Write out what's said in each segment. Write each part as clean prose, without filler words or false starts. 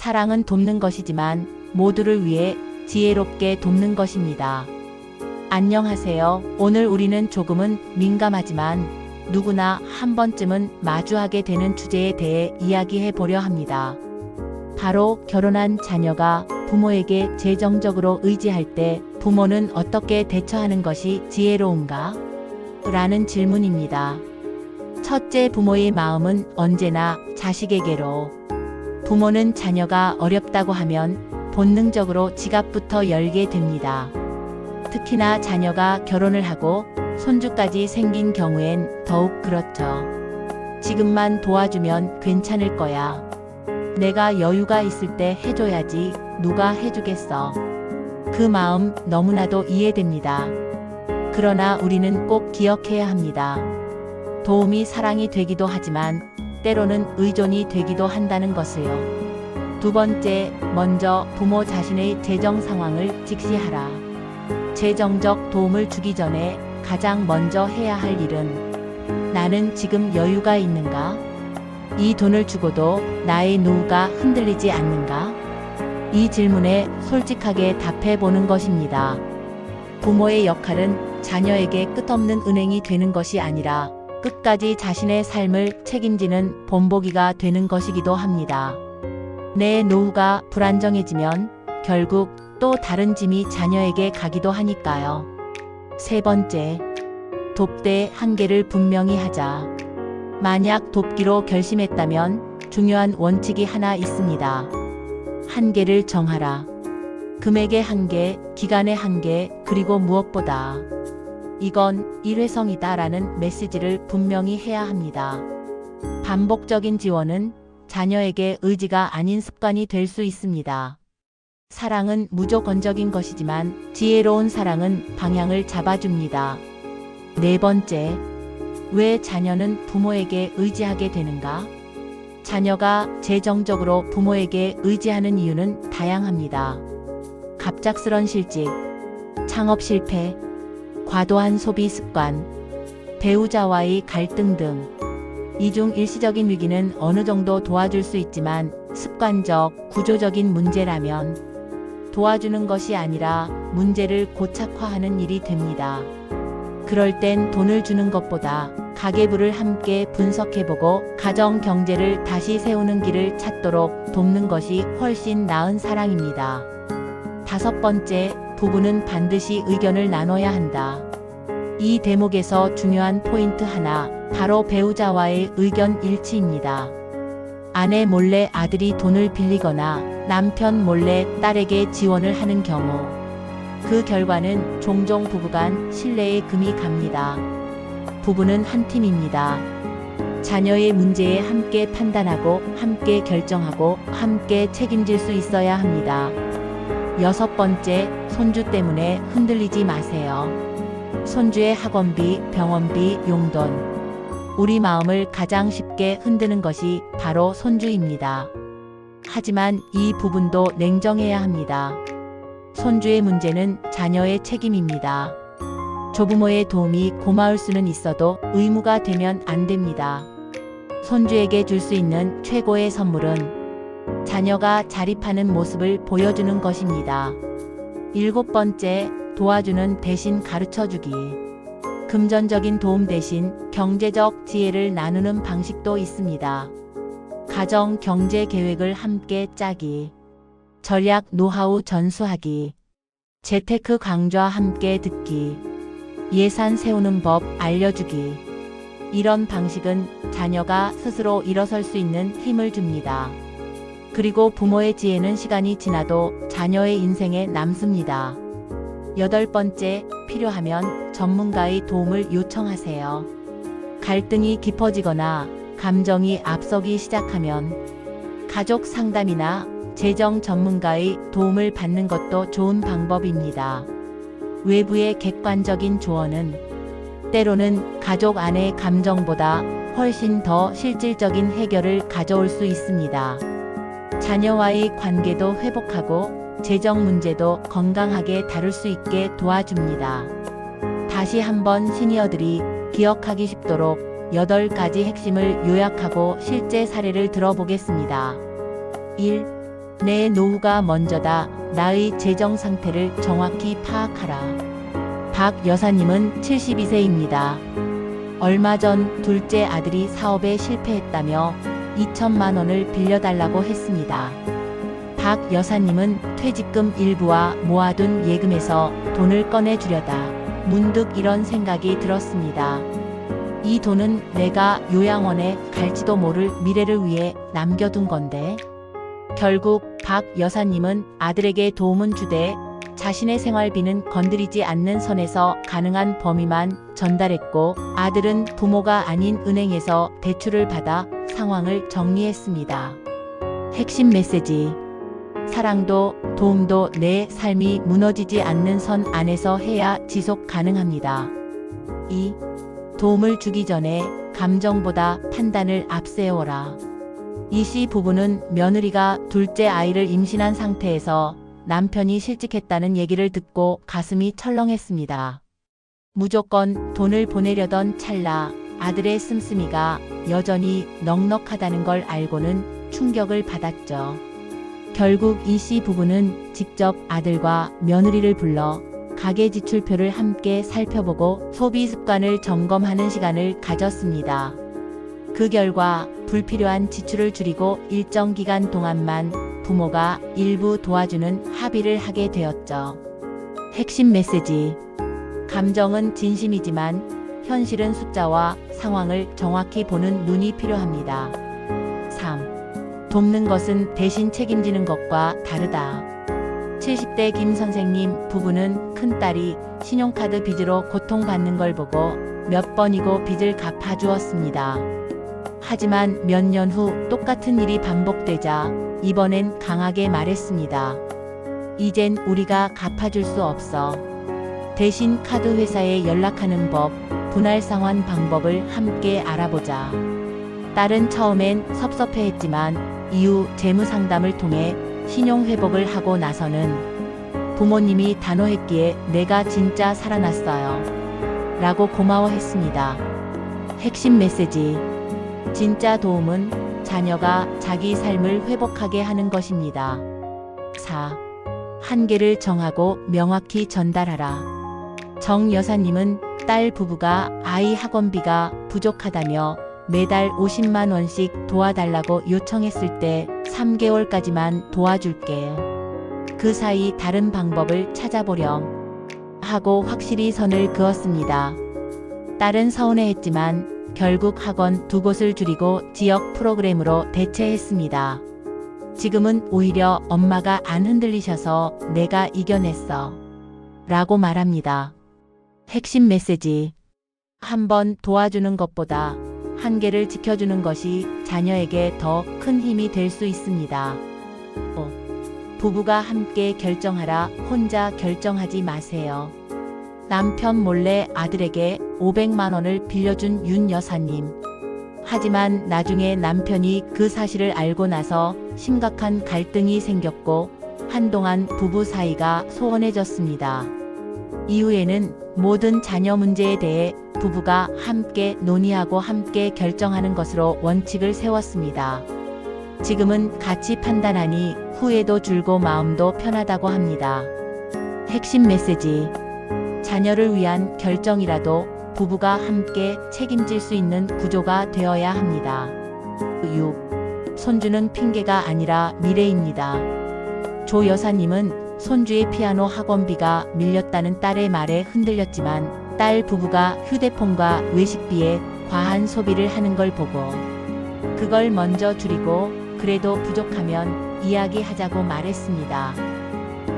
사랑은 돕는 것이지만 모두를 위해 지혜롭게 돕는 것입니다. 안녕하세요. 오늘 우리는 조금은 민감하지만 누구나 한 번쯤은 마주하게 되는 주제에 대해 이야기해 보려 합니다. 바로 결혼한 자녀가 부모에게 재정적으로 의지할 때 부모는 어떻게 대처하는 것이 지혜로운가? 라는 질문입니다. 첫째, 부모의 마음은 언제나 자식에게로. 부모는 자녀가 어렵다고 하면 본능적으로 지갑부터 열게 됩니다. 특히나 자녀가 결혼을 하고 손주까지 생긴 경우엔 더욱 그렇죠. 지금만 도와주면 괜찮을 거야. 내가 여유가 있을 때 해줘야지 누가 해주겠어. 그 마음 너무나도 이해됩니다. 그러나 우리는 꼭 기억해야 합니다. 도움이 사랑이 되기도 하지만 때로는 의존이 되기도 한다는 것을요. 두 번째, 먼저 부모 자신의 재정 상황을 직시하라. 재정적 도움을 주기 전에 가장 먼저 해야 할 일은 나는 지금 여유가 있는가? 이 돈을 주고도 나의 노후가 흔들리지 않는가? 이 질문에 솔직하게 답해 보는 것입니다. 부모의 역할은 자녀에게 끝없는 은행이 되는 것이 아니라 끝까지 자신의 삶을 책임지는 본보기가 되는 것이기도 합니다. 내 노후가 불안정해지면 결국 또 다른 짐이 자녀에게 가기도 하니까요. 세 번째, 돕되 한계를 분명히 하자. 만약 돕기로 결심했다면 중요한 원칙이 하나 있습니다. 한계를 정하라. 금액의 한계, 기간의 한계, 그리고 무엇보다 이건 일회성이다라는 메시지를 분명히 해야 합니다. 반복적인 지원은 자녀에게 의지가 아닌 습관이 될 수 있습니다. 사랑은 무조건적인 것이지만 지혜로운 사랑은 방향을 잡아줍니다. 네 번째, 왜 자녀는 부모에게 의지하게 되는가? 자녀가 재정적으로 부모에게 의지하는 이유는 다양합니다. 갑작스런 실직, 창업 실패, 과도한 소비 습관, 배우자와의 갈등 등. 이 중 일시적인 위기는 어느 정도 도와줄 수 있지만 습관적, 구조적인 문제라면 도와주는 것이 아니라 문제를 고착화하는 일이 됩니다. 그럴 땐 돈을 주는 것보다 가계부를 함께 분석해보고 가정 경제를 다시 세우는 길을 찾도록 돕는 것이 훨씬 나은 사랑입니다. 다섯 번째, 부부는 반드시 의견을 나눠야 한다. 이 대목에서 중요한 포인트 하나, 바로 배우자와의 의견 일치입니다. 아내 몰래 아들이 돈을 빌리거나 남편 몰래 딸에게 지원을 하는 경우, 그 결과는 종종 부부간 신뢰에 금이 갑니다. 부부는 한 팀입니다. 자녀의 문제에 함께 판단하고 함께 결정하고 함께 책임질 수 있어야 합니다. 여섯 번째, 손주 때문에 흔들리지 마세요. 손주의 학원비, 병원비, 용돈. 우리 마음을 가장 쉽게 흔드는 것이 바로 손주입니다. 하지만 이 부분도 냉정해야 합니다. 손주의 문제는 자녀의 책임입니다. 조부모의 도움이 고마울 수는 있어도 의무가 되면 안 됩니다. 손주에게 줄 수 있는 최고의 선물은 자녀가 자립하는 모습을 보여주는 것입니다. 일곱 번째, 도와주는 대신 가르쳐주기. 금전적인 도움 대신 경제적 지혜를 나누는 방식도 있습니다. 가정 경제 계획을 함께 짜기, 전략 노하우 전수하기, 재테크 강좌 함께 듣기, 예산 세우는 법 알려주기. 이런 방식은 자녀가 스스로 일어설 수 있는 힘을 줍니다. 그리고 부모의 지혜는 시간이 지나도 자녀의 인생에 남습니다. 여덟 번째, 필요하면 전문가의 도움을 요청하세요. 갈등이 깊어지거나 감정이 앞서기 시작하면 가족 상담이나 재정 전문가의 도움을 받는 것도 좋은 방법입니다. 외부의 객관적인 조언은 때로는 가족 안의 감정보다 훨씬 더 실질적인 해결을 가져올 수 있습니다. 자녀와의 관계도 회복하고 재정 문제도 건강하게 다룰 수 있게 도와줍니다. 다시 한번 시니어들이 기억하기 쉽도록 8가지 핵심을 요약하고 실제 사례를 들어보겠습니다. 1. 내 노후가 먼저다. 나의 재정 상태를 정확히 파악하라. 박 여사님은 72세입니다. 얼마 전 둘째 아들이 사업에 실패했다며 2천만 원을 빌려달라고 했습니다. 박 여사님은 퇴직금 일부와 모아둔 예금에서 돈을 꺼내주려다 문득 이런 생각이 들었습니다. 이 돈은 내가 요양원에 갈지도 모를 미래를 위해 남겨둔 건데. 결국 박 여사님은 아들에게 도움은 주되 자신의 생활비는 건드리지 않는 선에서 가능한 범위만 전달했고, 아들은 부모가 아닌 은행에서 대출을 받아 상황을 정리했습니다. 핵심 메시지. 사랑도 도움도 내 삶이 무너지지 않는 선 안에서 해야 지속 가능합니다. 2. 도움을 주기 전에 감정보다 판단을 앞세워라. 이 씨 부부는 며느리가 둘째 아이를 임신한 상태에서 남편이 실직했다는 얘기를 듣고 가슴이 철렁했습니다. 무조건 돈을 보내려던 찰나 아들의 씀씀이가 여전히 넉넉하다는 걸 알고는 충격을 받았죠. 결국 이 씨 부부는 직접 아들과 며느리를 불러 가계 지출표를 함께 살펴보고 소비 습관을 점검하는 시간을 가졌습니다. 그 결과 불필요한 지출을 줄이고 일정 기간 동안만 부모가 일부 도와주는 합의를 하게 되었죠. 핵심 메시지. 감정은 진심이지만 현실은 숫자와 상황을 정확히 보는 눈이 필요합니다. 3. 돕는 것은 대신 책임지는 것과 다르다. 70대 김 선생님 부부는 큰딸이 신용카드 빚으로 고통받는 걸 보고 몇 번이고 빚을 갚아주었습니다. 하지만 몇 년 후 똑같은 일이 반복되자 이번엔 강하게 말했습니다. 이젠 우리가 갚아줄 수 없어. 대신 카드 회사에 연락하는 법, 분할 상환 방법을 함께 알아보자. 딸은 처음엔 섭섭해했지만 이후 재무 상담을 통해 신용 회복을 하고 나서는 부모님이 단호했기에 내가 진짜 살아났어요. 라고 고마워했습니다. 핵심 메시지. 진짜 도움은 자녀가 자기 삶을 회복하게 하는 것입니다. 4. 한계를 정하고 명확히 전달하라. 정 여사님은 딸 부부가 아이 학원비가 부족하다며 매달 50만 원씩 도와달라고 요청했을 때 3개월까지만 도와줄게. 그 사이 다른 방법을 찾아보렴 하고 확실히 선을 그었습니다. 딸은 서운해했지만 결국 학원 2곳을 줄이고 지역 프로그램으로 대체했습니다. 지금은 오히려 엄마가 안 흔들리셔서 내가 이겨냈어. 라고 말합니다. 핵심 메시지. 한번 도와주는 것보다 한계를 지켜주는 것이 자녀에게 더 큰 힘이 될 수 있습니다. 5. 부부가 함께 결정하라. 혼자 결정하지 마세요. 남편 몰래 아들에게 500만 원을 빌려준 윤 여사님. 하지만 나중에 남편이 그 사실을 알고 나서 심각한 갈등이 생겼고 한동안 부부 사이가 소원해졌습니다. 이후에는 모든 자녀 문제에 대해 부부가 함께 논의하고 함께 결정하는 것으로 원칙을 세웠습니다. 지금은 같이 판단하니 후회도 줄고 마음도 편하다고 합니다. 핵심 메시지. 자녀를 위한 결정이라도 부부가 함께 책임질 수 있는 구조가 되어야 합니다. 6. 손주는 핑계가 아니라 미래입니다. 조 여사님은 손주의 피아노 학원비가 밀렸다는 딸의 말에 흔들렸지만 딸 부부가 휴대폰과 외식비에 과한 소비를 하는 걸 보고 그걸 먼저 줄이고 그래도 부족하면 이야기하자고 말했습니다.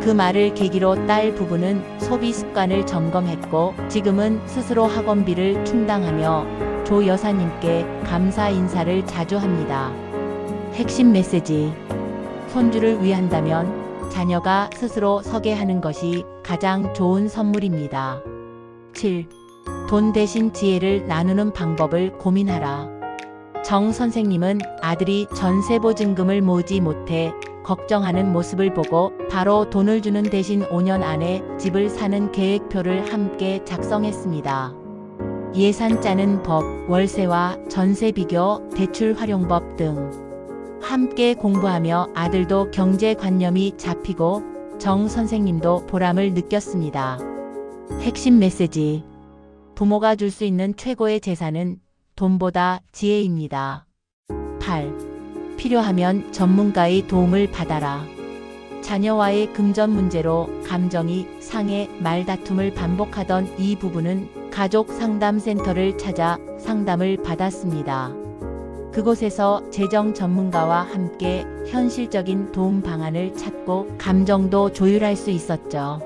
그 말을 계기로 딸 부부는 소비 습관을 점검했고 지금은 스스로 학원비를 충당하며 조 여사님께 감사 인사를 자주 합니다. 핵심 메시지. 손주를 위한다면 자녀가 스스로 서게 하는 것이 가장 좋은 선물입니다. 7. 돈 대신 지혜를 나누는 방법을 고민하라. 정 선생님은 아들이 전세보증금을 모으지 못해 걱정하는 모습을 보고 바로 돈을 주는 대신 5년 안에 집을 사는 계획표를 함께 작성했습니다. 예산 짜는 법, 월세와 전세 비교, 대출 활용법 등 함께 공부하며 아들도 경제관념이 잡히고 정 선생님도 보람을 느꼈습니다. 핵심 메시지. 부모가 줄 수 있는 최고의 재산은 돈보다 지혜입니다. 8. 필요하면 전문가의 도움을 받아라. 자녀와의 금전 문제로 감정이 상해 말다툼을 반복하던 이 부부는 가족 상담센터를 찾아 상담을 받았습니다. 그곳에서 재정 전문가와 함께 현실적인 도움 방안을 찾고 감정도 조율할 수 있었죠.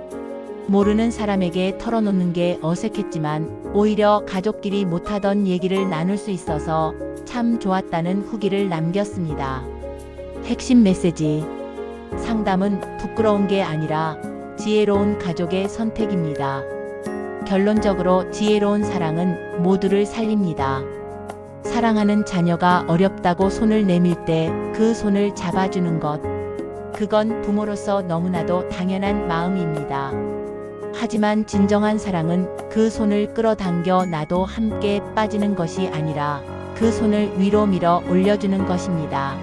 모르는 사람에게 털어놓는 게 어색했지만 오히려 가족끼리 못하던 얘기를 나눌 수 있어서 참 좋았다는 후기를 남겼습니다. 핵심 메시지. 상담은 부끄러운 게 아니라 지혜로운 가족의 선택입니다. 결론적으로 지혜로운 사랑은 모두를 살립니다. 사랑하는 자녀가 어렵다고 손을 내밀 때 그 손을 잡아주는 것. 그건 부모로서 너무나도 당연한 마음입니다. 하지만 진정한 사랑은 그 손을 끌어당겨 나도 함께 빠지는 것이 아니라 그 손을 위로 밀어 올려주는 것입니다.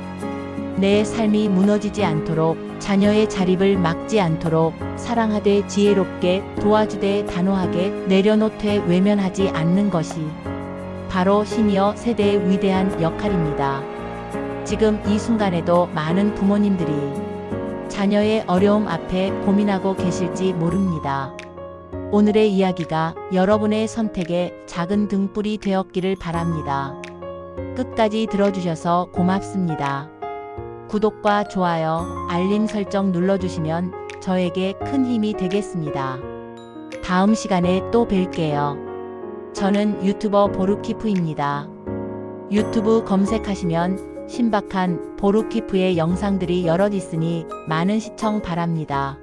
내 삶이 무너지지 않도록, 자녀의 자립을 막지 않도록 사랑하되 지혜롭게, 도와주되 단호하게, 내려놓되 외면하지 않는 것이 바로 시니어 세대의 위대한 역할입니다. 지금 이 순간에도 많은 부모님들이 자녀의 어려움 앞에 고민하고 계실지 모릅니다. 오늘의 이야기가 여러분의 선택에 작은 등불이 되었기를 바랍니다. 끝까지 들어주셔서 고맙습니다. 구독과 좋아요, 알림 설정 눌러주시면 저에게 큰 힘이 되겠습니다. 다음 시간에 또 뵐게요. 저는 유튜버 보루키프입니다. 유튜브 검색하시면 신박한 보루키프의 영상들이 여럿 있으니 많은 시청 바랍니다.